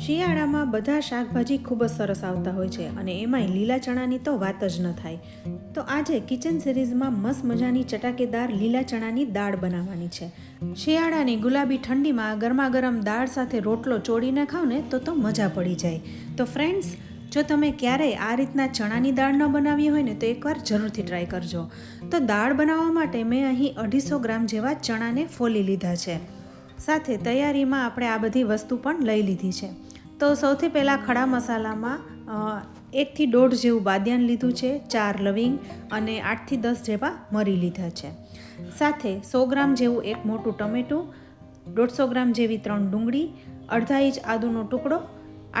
શિયાળામાં બધા શાકભાજી ખૂબ જ સરસ આવતા હોય છે અને એમાંય લીલા ચણાની તો વાત જ ન થાય. તો આજે કિચન સિરીઝમાં મસ્ત મજાની ચટાકેદાર લીલા ચણાની દાળ બનાવવાની છે. શિયાળાની ગુલાબી ઠંડીમાં ગરમા ગરમ દાળ સાથે રોટલો ચોળીને ખાવ ને તો મજા પડી જાય. તો ફ્રેન્ડ્સ, જો તમે ક્યારેય આ રીતના ચણાની દાળ ન બનાવી હોય ને તો એકવાર જરૂરથી ટ્રાય કરજો. તો દાળ બનાવવા માટે મેં અહીં 250 ગ્રામ જેવા ચણાને ફોલી લીધા છે. સાથે તૈયારીમાં આપણે આ બધી વસ્તુ પણ લઈ લીધી છે. તો સૌથી પહેલાં ખડા મસાલામાં 1 થી 1.5 જેવું બાદિયાન લીધું છે, 4 લવિંગ અને 8 થી 10 જેવા મરી લીધા છે. સાથે 100 ગ્રામ જેવું એક મોટું ટમેટું, 150 ગ્રામ જેવી 3 ડુંગળી, અડધા ઇંચ આદુનો ટુકડો,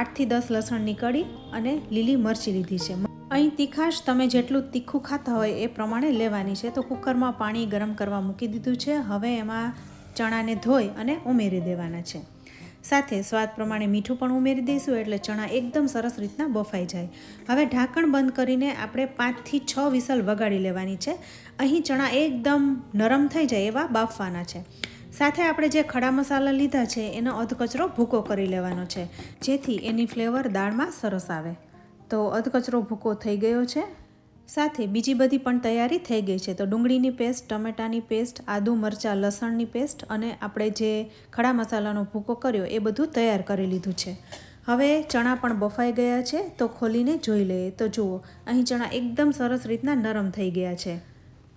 8 થી 10 લસણની કળી અને લીલી મરચી લીધી છે. અહીં તીખાશ તમે જેટલું તીખું ખાતા હોય એ પ્રમાણે લેવાની છે. તો કુકરમાં પાણી ગરમ કરવા મૂકી દીધું છે. હવે એમાં ચણાને ધોઈ અને ઉમેરી દેવાના છે. સાથે સ્વાદ પ્રમાણે મીઠું પણ ઉમેરી દઈશું એટલે ચણા એકદમ સરસ રીતના બફાઈ જાય. હવે ઢાંકણ બંધ કરીને આપણે 5 થી 6 વિસલ વગાડી લેવાની છે. અહીં ચણા એકદમ નરમ થઈ જાય એવા બાફવાના છે. સાથે આપણે જે ખડા મસાલા લીધા છે એનો અધકચરો ભૂકો કરી લેવાનો છે, જેથી એની ફ્લેવર દાળમાં સરસ આવે. તો અધકચરો ભૂકો થઈ ગયો છે. સાથે બીજી બધી પણ તૈયારી થઈ ગઈ છે. તો ડુંગળીની પેસ્ટ, ટમેટાની પેસ્ટ, આદુ મરચાં લસણની પેસ્ટ અને આપણે જે ખડા મસાલાનો ભૂકો કર્યો એ બધું તૈયાર કરી લીધું છે. હવે ચણા પણ બફાઈ ગયા છે. તો ખોલીને જોઈ લઈએ. તો જુઓ, અહીં ચણા એકદમ સરસ રીતના નરમ થઈ ગયા છે.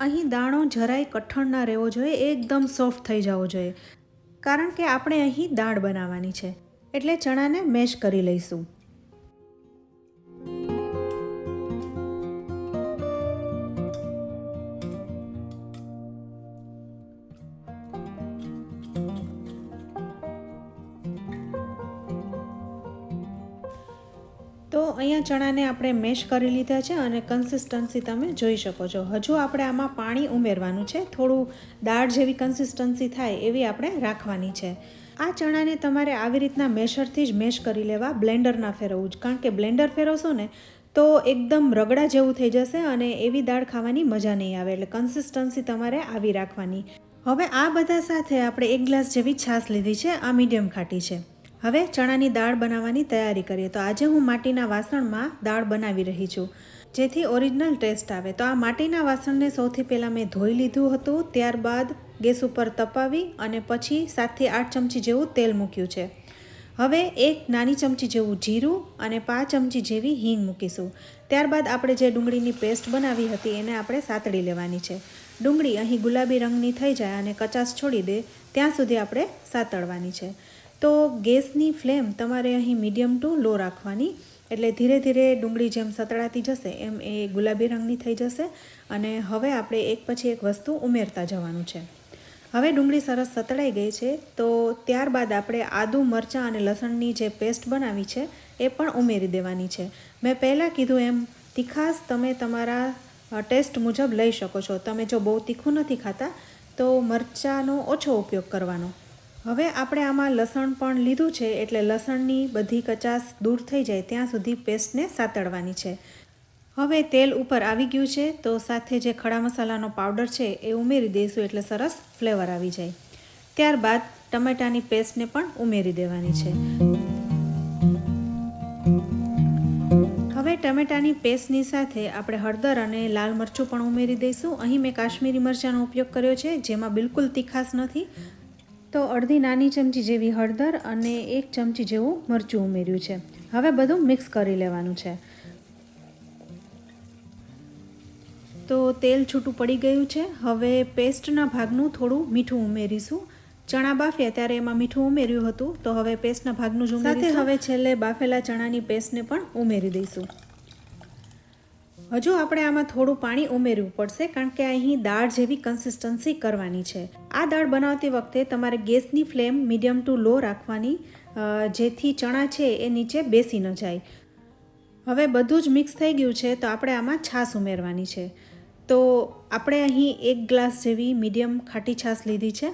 અહીં દાણો જરાય કઠણ ના રહેવો જોઈએ, એકદમ સોફ્ટ થઈ જવો જોઈએ, કારણ કે આપણે અહીં દાળ બનાવવાની છે. એટલે ચણાને મેશ કરી લઈશું. તો અહીંયા ચણાને આપણે મેશ કરી લીધા છે અને કન્સિસ્ટન્સી તમે જોઈ શકો છો. હજુ આપણે આમાં પાણી ઉમેરવાનું છે. થોડું દાળ જેવી કન્સિસ્ટન્સી થાય એવી આપણે રાખવાની છે. આ ચણાને તમારે આવી રીતના મેશરથી જ મેશ કરી લેવા, બ્લેન્ડર ના ફેરવવું જ, કારણ કે બ્લેન્ડર ફેરવશો ને તો એકદમ રગડા જેવું થઈ જશે અને એવી દાળ ખાવાની મજા નહીં આવે. એટલે કન્સિસ્ટન્સી તમારે આવી રાખવાની. હવે આ બધા સાથે આપણે 1 ગ્લાસ જેવી છાશ લીધી છે. આ મીડિયમ ખાટી છે. હવે ચણાની દાળ બનાવવાની તૈયારી કરીએ. તો આજે હું માટીના વાસણમાં દાળ બનાવી રહી છું, જેથી ઓરિજિનલ ટેસ્ટ આવે. તો આ માટીના વાસણને સૌથી પહેલાં મેં ધોઈ લીધું હતું. ત્યારબાદ ગેસ ઉપર તપાવી અને પછી 7 થી 8 ચમચી જેવું તેલ મૂક્યું છે. હવે 1 નાની ચમચી જેવું જીરું અને 5 ચમચી જેવી હિંગ મૂકીશું. ત્યારબાદ આપણે જે ડુંગળીની પેસ્ટ બનાવી હતી એને આપણે સાતળી લેવાની છે. ડુંગળી અહીં ગુલાબી રંગની થઈ જાય અને કચાશ છોડી દે ત્યાં સુધી આપણે સાતળવાની છે. તો ગેસની ફ્લેમ તમારે અહીં મીડિયમ ટુ લો રાખવાની, એટલે ધીરે ધીરે ડુંગળી જેમ સતળાતી જશે એમ એ ગુલાબી રંગની થઈ જશે. અને હવે આપણે એક પછી એક વસ્તુ ઉમેરતા જવાનું છે. હવે ડુંગળી સરસ સતળાઈ ગઈ છે. તો ત્યારબાદ આપણે આદુ મરચાં અને લસણની જે પેસ્ટ બનાવી છે એ પણ ઉમેરી દેવાની છે. મેં પહેલાં કીધું એમ તીખાશ તમે તમારા ટેસ્ટ મુજબ લઈ શકો છો. તમે જો બહુ તીખું નથી ખાતા તો મરચાંનો ઓછો ઉપયોગ કરવાનો. હવે આપણે આમાં લસણ પણ લીધું છે એટલે લસણની બધી કચાશ દૂર થઈ જાય ત્યાં સુધી પેસ્ટને સાતળવાની છે. હવે તેલ ઉપર આવી ગયું છે. તો સાથે જે ખડા મસાલાનો પાવડર છે એ ઉમેરી દઈશું એટલે સરસ ફ્લેવર આવી જાય. ત્યારબાદ ટમેટાની પેસ્ટને પણ ઉમેરી દેવાની છે. હવે ટમેટાની પેસ્ટની સાથે આપણે હળદર અને લાલ મરચું પણ ઉમેરી દઈશું. અહીં મેં કાશ્મીરી મરચાંનો ઉપયોગ કર્યો છે, જેમાં બિલકુલ તીખાશ નથી. તો અડધી નાની ચમચી જેવી હળદર અને 1 ચમચી જેવું મરચું ઉમેર્યું છે. હવે બધું મિક્સ કરી લેવાનું છે. તો તેલ છૂટું પડી ગયું છે. હવે પેસ્ટના ભાગનું થોડું મીઠું ઉમેરીશું. ચણા બાફ્યા ત્યારે એમાં મીઠું ઉમેર્યું હતું, તો હવે પેસ્ટના ભાગનું જ ઉમેરીશું. સાથે હવે છેલ્લે બાફેલા ચણાની પેસ્ટને પણ ઉમેરી દઈશું. હજુ આપણે આમાં થોડું પાણી ઉમેરવું પડશે, કારણ કે અહીં દાળ જેવી કન્સિસ્ટન્સી કરવાની છે. આ દાળ બનાવતી વખતે તમારે ગેસની ફ્લેમ મીડિયમ ટુ લો રાખવાની, જેથી ચણા છે એ નીચે બેસી ન જાય. હવે બધું જ મિક્સ થઈ ગયું છે. તો આપણે આમાં છાશ ઉમેરવાની છે. તો આપણે અહીં 1 ગ્લાસ જેવી મીડિયમ ખાટી છાશ લીધી છે.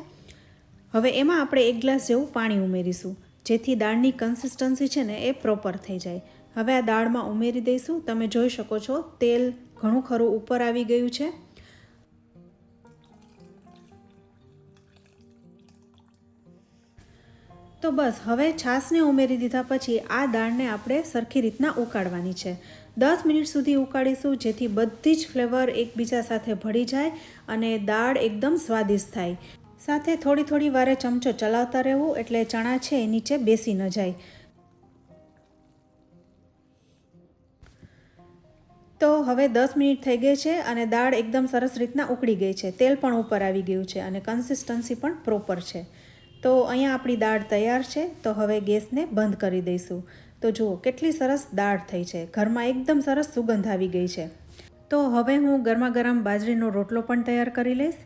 હવે એમાં આપણે 1 ગ્લાસ જેવું પાણી ઉમેરીશું, જેથી દાળની કન્સિસ્ટન્સી છે ને એ પ્રોપર થઈ જાય. હવે આ દાળમાં ઉમેરી દઈશું. તમે જોઈ શકો છો તેલ ઘણું ખરું ઉપર આવી ગયું છે. તો બસ હવે છાશને ઉમેરી દીધા પછી આ દાળને આપણે સરખી રીતના ઉકાળવાની છે. 10 મિનિટ સુધી ઉકાળીશું, જેથી બધી જ ફ્લેવર એકબીજા સાથે ભળી જાય અને દાળ એકદમ સ્વાદિષ્ટ થાય. સાથે થોડી થોડી વારે ચમચો ચલાવતા રહેવું, એટલે ચણા છે એ નીચે બેસી ન જાય. તો હવે 10 મિનિટ થઈ ગઈ છે અને દાળ એકદમ સરસ રીતના ઉકળી ગઈ છે. તેલ પણ ઉપર આવી ગયું છે અને કન્સિસ્ટન્સી પણ પ્રોપર છે. તો અહીંયા આપણી દાળ તૈયાર છે. તો હવે ગેસને બંધ કરી દઈશું. તો જુઓ કેટલી સરસ દાળ થઈ છે. ઘરમાં એકદમ સરસ સુગંધ આવી ગઈ છે. તો હવે હું ગરમા ગરમ બાજરીનો રોટલો પણ તૈયાર કરી લઈશ.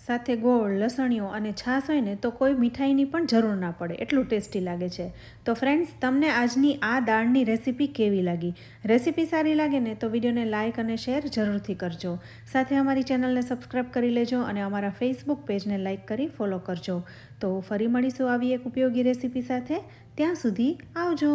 સાથે ગોળ, લસણીઓ અને છાશ હોય ને તો કોઈ મીઠાઈની પણ જરૂર ના પડે, એટલું ટેસ્ટી લાગે છે. તો ફ્રેન્ડ્સ, તમને આજની આ દાળની રેસીપી કેવી લાગી? રેસીપી સારી લાગે ને તો વિડીયોને લાઇક અને શેર જરૂરથી કરજો. સાથે અમારી ચેનલને સબસ્ક્રાઈબ કરી લેજો અને અમારા ફેસબુક પેજને લાઇક કરી ફોલો કરજો. તો ફરી મળીશું આવી એક ઉપયોગી રેસીપી સાથે. ત્યાં સુધી આવજો.